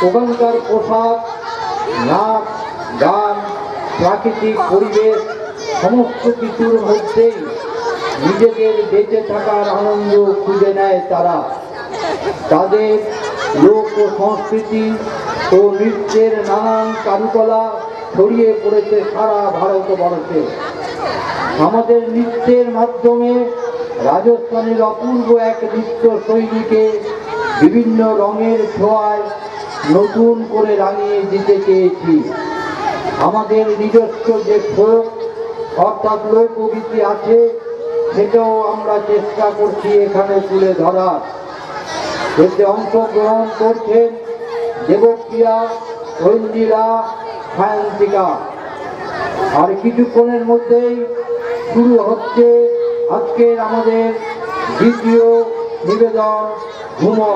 ওখানকার পোশাক, নাচ, গান, প্রাকৃতিক পরিবেশ সমস্ত কিছুর মধ্যেই নিজেদের বেঁচে থাকার আনন্দ খুঁজে নেয় তারা। তাদের লোক ও সংস্কৃতি ও নৃত্যের নানান কারুকলা ছড়িয়ে পড়েছে সারা ভারতবর্ষে। আমাদের নৃত্যের মাধ্যমে রাজস্থানের অপূর্ব এক নৃত্য শৈলীকে বিভিন্ন রঙের ছোঁয়ায় নতুন করে রাঙিয়ে দিতে চেয়েছি। আমাদের নিজস্ব যে ফোক অর্থাৎ লোকগীতি আছে, সেটাও আমরা চেষ্টা করছি এখানে তুলে ধরার। এতে অংশগ্রহণ করছেন দেবপ্রিয়া, রঞ্জিলা, সায়ন্তিকা। আর কিছুক্ষণের মধ্যেই শুরু হচ্ছে আজকের আমাদের দ্বিতীয় নিবেদন, ঘুমো।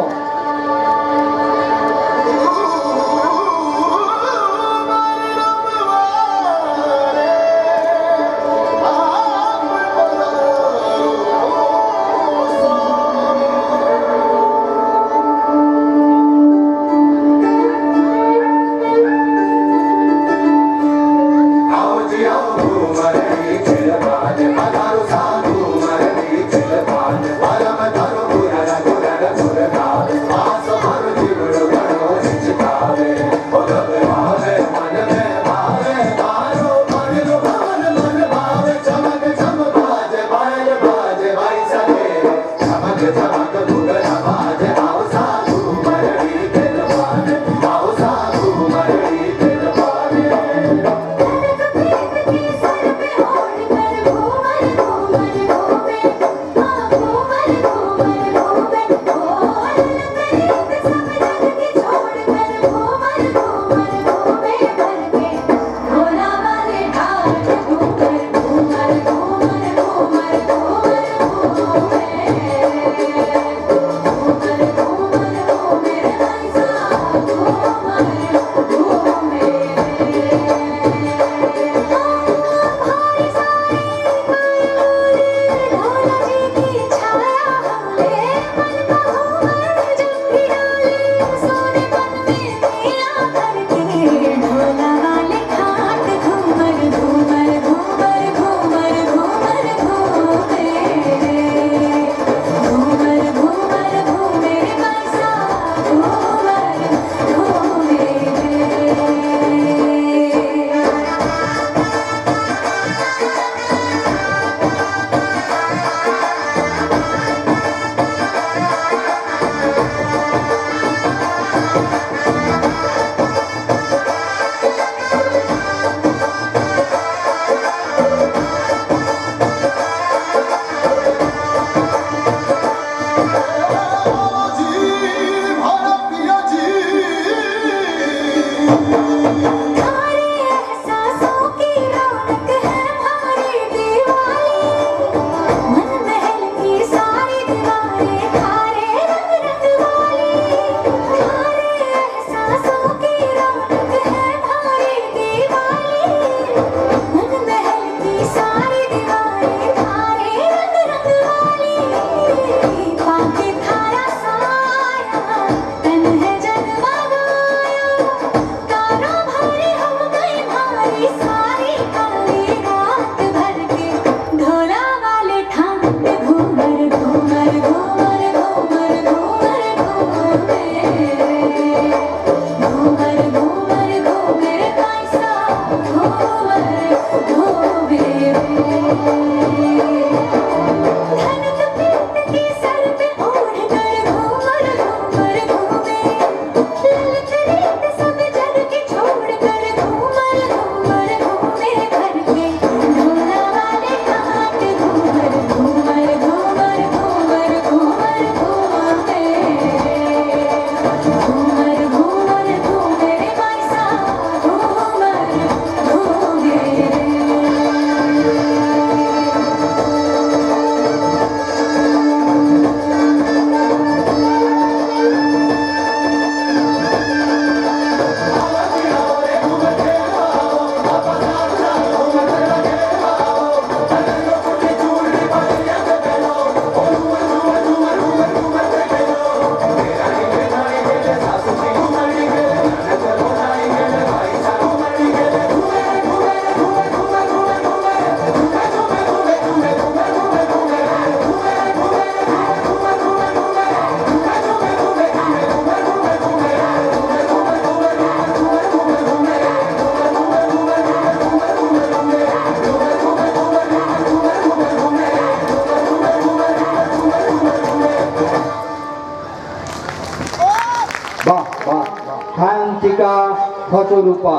ক্ষতরূপা।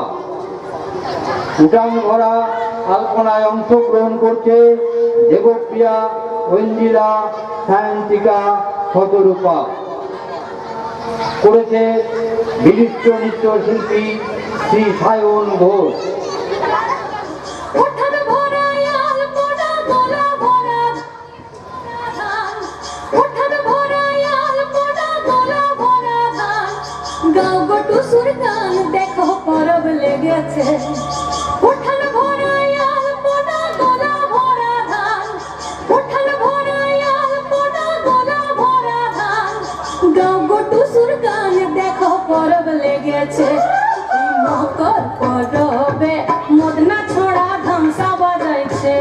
উটান ভরা আলপনায় অংশগ্রহণ করছে দেবপ্রিয়া, ঐন্দ্রিলা, সায়ন্তিকা, ক্ষতরূপা। করেছে বিশিষ্ট নৃত্যশিল্পী শ্রী সায়ন ঘোষ। দেখো পরব লেগেছে, উঠান ভরাই আলপনা গলা ভরা ধান, উঠান ভরাই আলপনা গলা ভরা ধান, গাও গো টুসুর গান দেখো পরব লেগেছে। মকর পরবে মদনা ছড়া ধামসা বাজাইছে,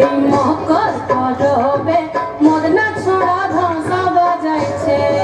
এই মকর পরবে মদনা ছড়া ধামসা বাজাইছে।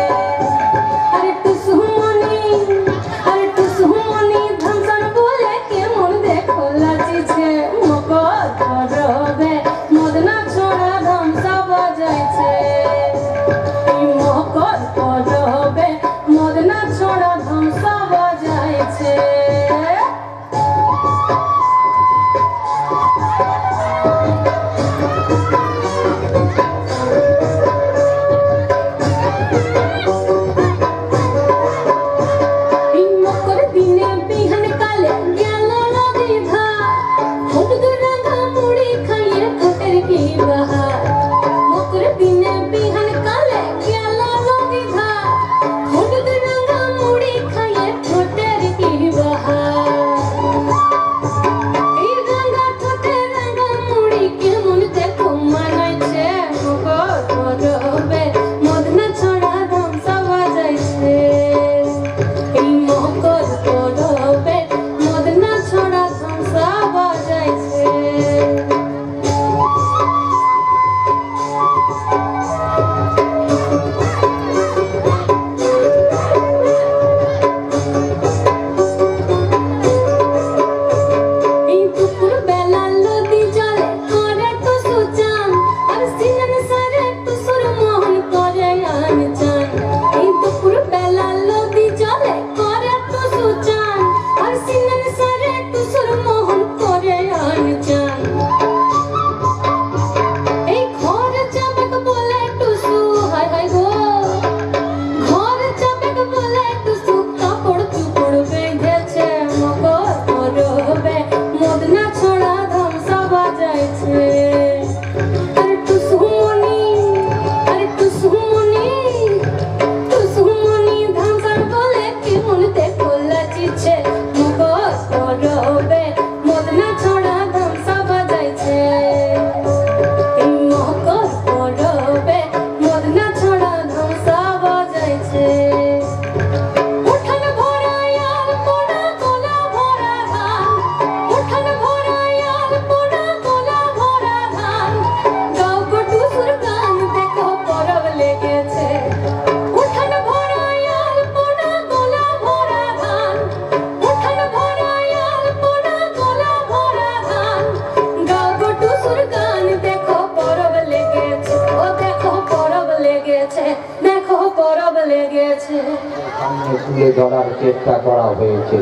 সামনে তুলে ধরার চেষ্টা করা হয়েছে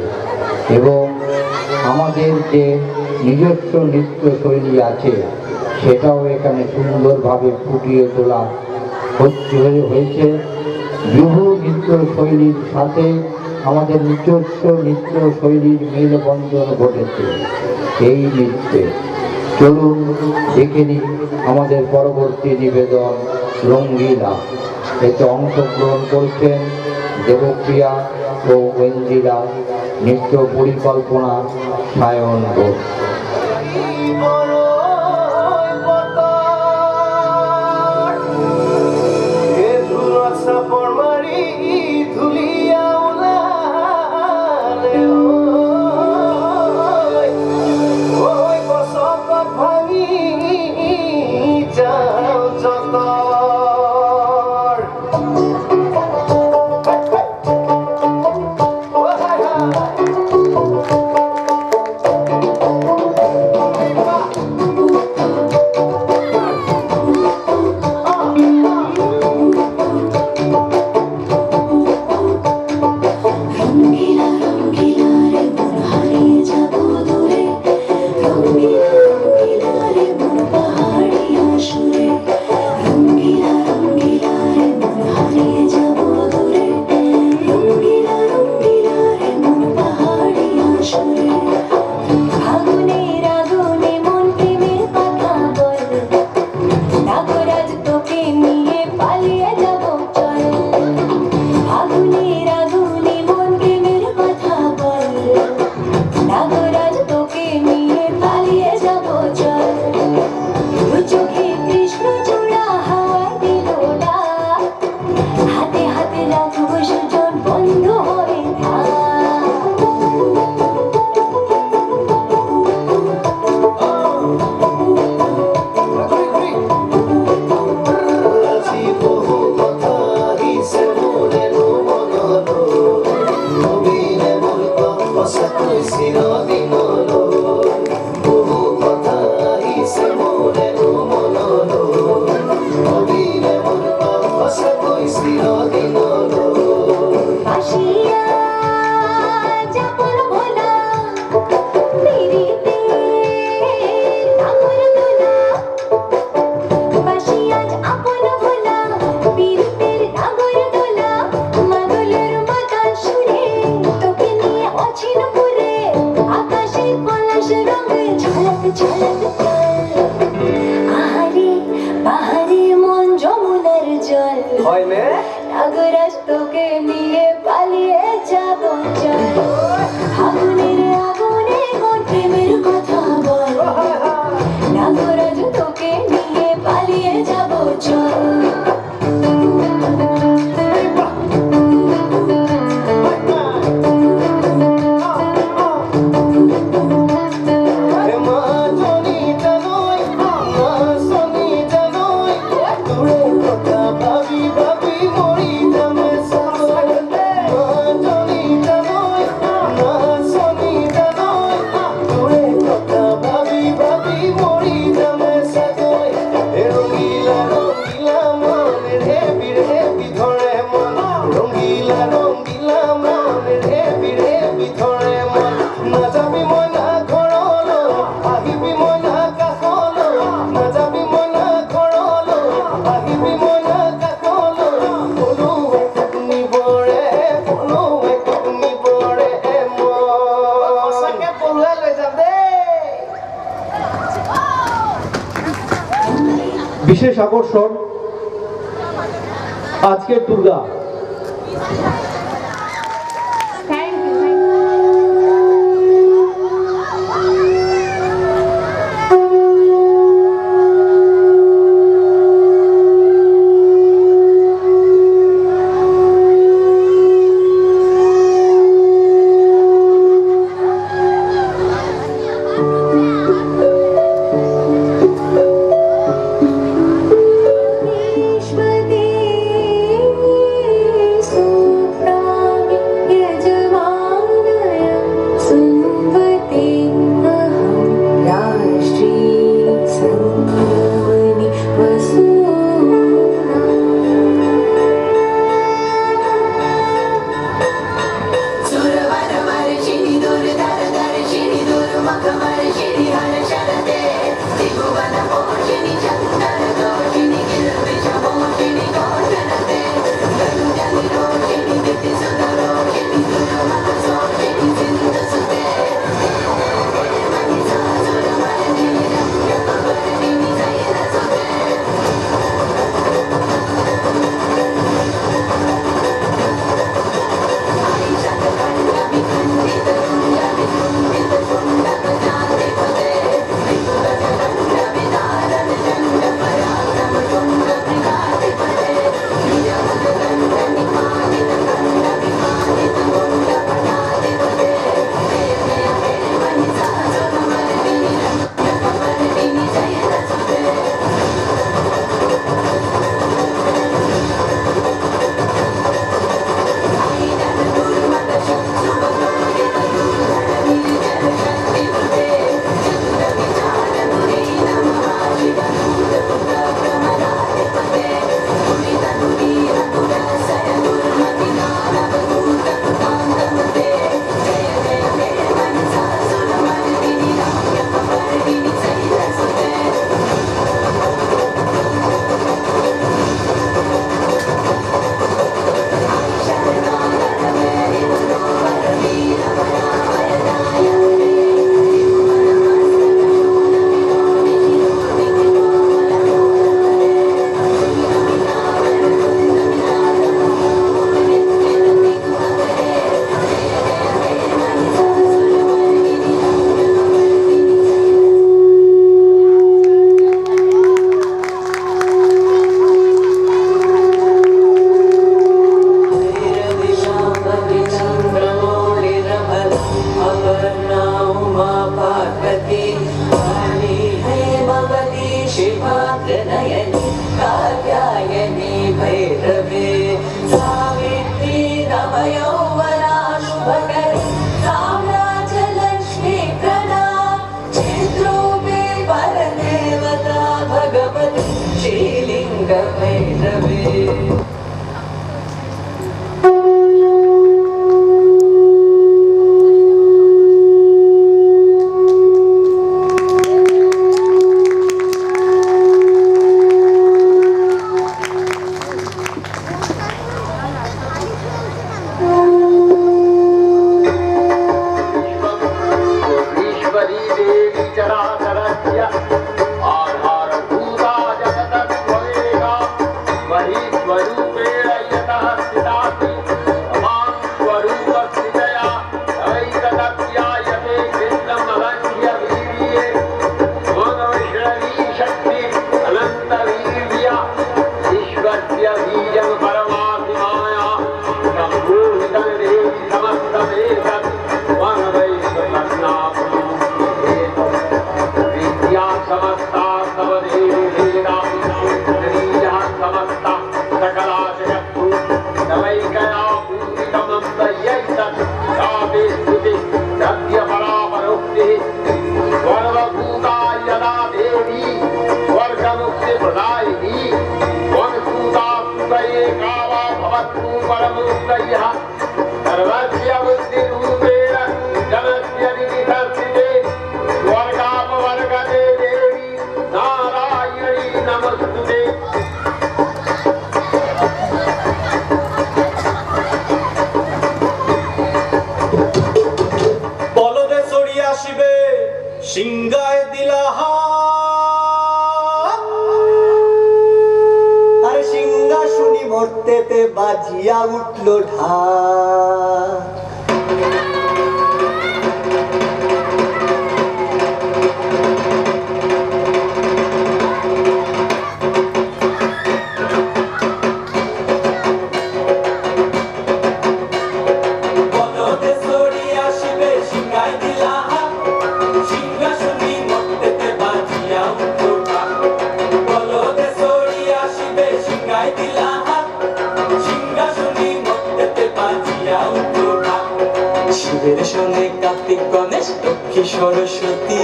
এবং আমাদের যে নিজস্ব নৃত্যশৈলী আছে সেটাও এখানে সুন্দরভাবে ফুটিয়ে তোলা হয়েছে। বিহু নৃত্যশৈলীর সাথে আমাদের নিজস্ব নৃত্যশৈলীর মেলবন্ধন ঘটেছে এই নৃত্যে। চলুন দেখে নিই আমাদের পরবর্তী নিবেদন রঙ্গিলা। এতে অংশগ্রহণ করছেন দেবপ্রিয়া ও ঐন্দ্রিলা, নৃত্য পরিকল্পনা সায়ন ঘোষ। আকাশ তোকে নিয়ে পালিয়ে যাব চল আগুনের আগুনে মন প্রেমের কথা বল নাগরাজ তোকে নিয়ে পালিয়ে যাব চল বিশেষ আকর্ষণ আজকের দুর্গা आधारभूता जगतस्त्वमेव महीश्वरूप भक्ति प्रदायिनी वंशूतासुतये कावा भवतु परमोत्तयः सर्वस्य बुद्धिरूपेण जनस्य निधिस्थिते स्वर्गापवर्गदे देवी नारायणी नमस्तुते। বলদে চড়িয়া আসিবে সিংহায় দিলা হাত। আরে সিংহাসনী মর্তেতে বাজিয়া উঠল ঢাক। বলদে চড়িয়া আসিবে সিংহায় দিলা হাত। সিংহাসনী মর্তেতে বাজিয়া উঠল ঢাক। বলদে চড়িয়া আসিবে সিংহায় দিলা হাত। সিংহাসনী মর্তেতে বাজিয়া উঠল ঢাক। শিবের সঙ্গে কার্তিক গণেশ লক্ষ্মী সরস্বতী।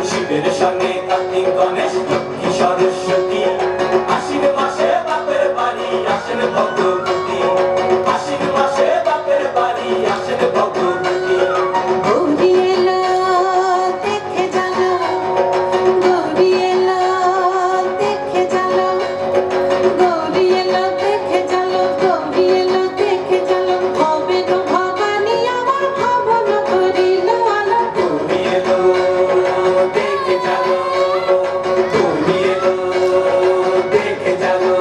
শিবের সঙ্গে কার্তিক গণেশ লক্ষ্মী সরস্বতী। আশ্বিন মাসে বাপের বাড়ি আসেন ভগবতী। আশ্বিন মাসে বাপের বাড়ি আসেন ভগবতী। গৌরী এলো দেখে জানো, গৌরী এলো দেখে জানো, গৌরী এলো দেখে জানো, গৌরী এলো দেখে জানো। ভবে গো ভবানী আমার ভাবন করিল আলো। তুমি এলো দেখে যাবো, তুমি এলো দেখে যাবো।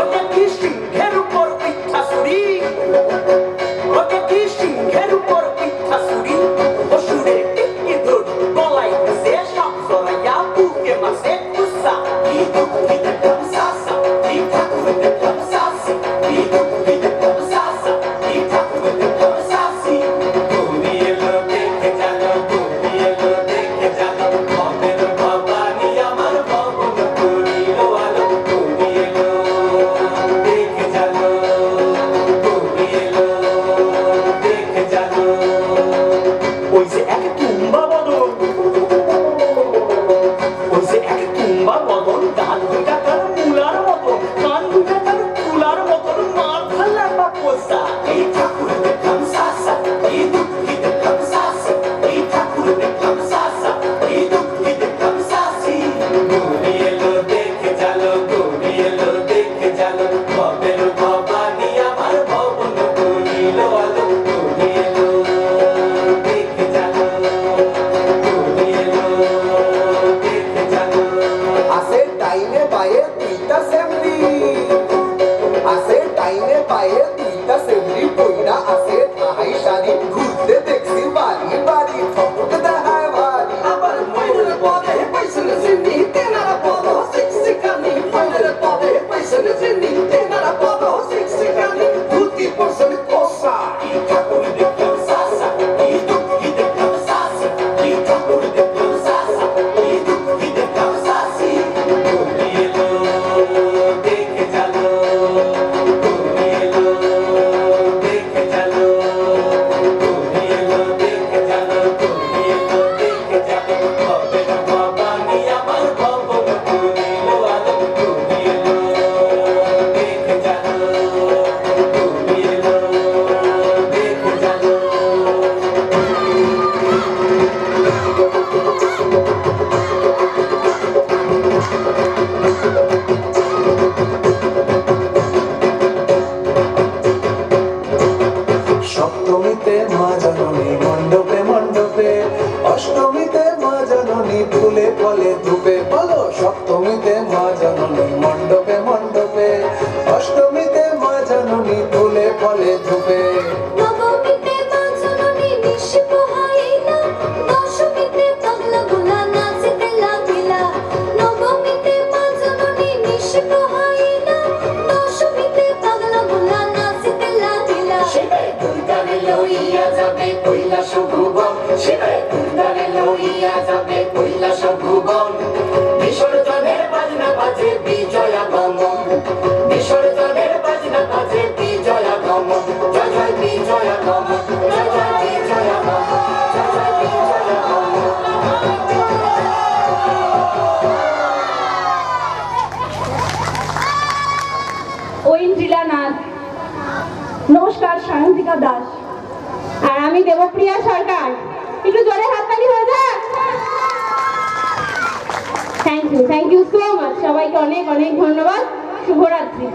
ওটা কি সিংহের উপর পিঠা ছুরি, ওটা কি সিংহের উপর পিঠা ছুরি। অসুরের টিকি ধর গলায় সে সব জড়াইয়া বুকে মাসে কুসা। কি দুঃখী দেখলাম সাসা, কি ঠাকুর দেখলাম সাসি। কি দুঃখী দেখলাম সাসা, কি ঠাকুর দেখলাম সাসি। তুমি এলো দেখে যাবো, তুমি এলো দেখে যাবো। ভবের ভবানী আমার ভবন করিল আলো। তুমি এলো দেখে যাবো, তুমি এলো দেখে যাবো। ওই যে এক তুম্বা বদন, ওই যে এক তুম্বা বদন। গান দুটা তার মুলার মতন, কান দুটা তার তুলার মতন। মাথা ল্যাপা পোষা। এই ঠাকুর দেখলাম সাসা, এই দুঃখী দেখলাম সাসি। এই ঠাকুর দেখলাম সাসা, এই দুঃখী দেখলাম সাসি। গৌরী এলো দেখে যালো, গৌরী এলো দেখে যালো। ভবের ভবানী আমার ভবন করিল আলো। গৌরী এলো দেখে যালো, গৌরী এলো দেখে যালো। আসে টাইমে পায়ে দুইটা সেমরি, আসে টাইমে পায়ে দুইটা সেমরি। পইরা আসে ঠাই শাড়ি, ঘুরতে দেখছি বাড়ি বাড়ি। ঠকতে দেখায় ভারী। আবার ময়ূরের পদে পয়সের চিনি, তেনারা পদ শিক্ষিকানি। ময়ূরের পদে পয়সের চিনি, তেনারা পদ শিক্ষিকানি। ধুতি পরছেন কোসা। এই ঠাকুর দেখলাম সাসা, এই দুঃখী দেখলাম সাসি। এই ঠাকুর দেখলাম সাসা, এই দুঃখী দেখলাম সাসি। গৌরী এলো নমস্কার, সায়ন্তিকা দাস। আর আমি দেবপ্রিয়া সরকার। একটু জোরে হাততালি হয়ে যাক। Thank you so much. সবাইকে অনেক অনেক ধন্যবাদ। শুভরাত্রি।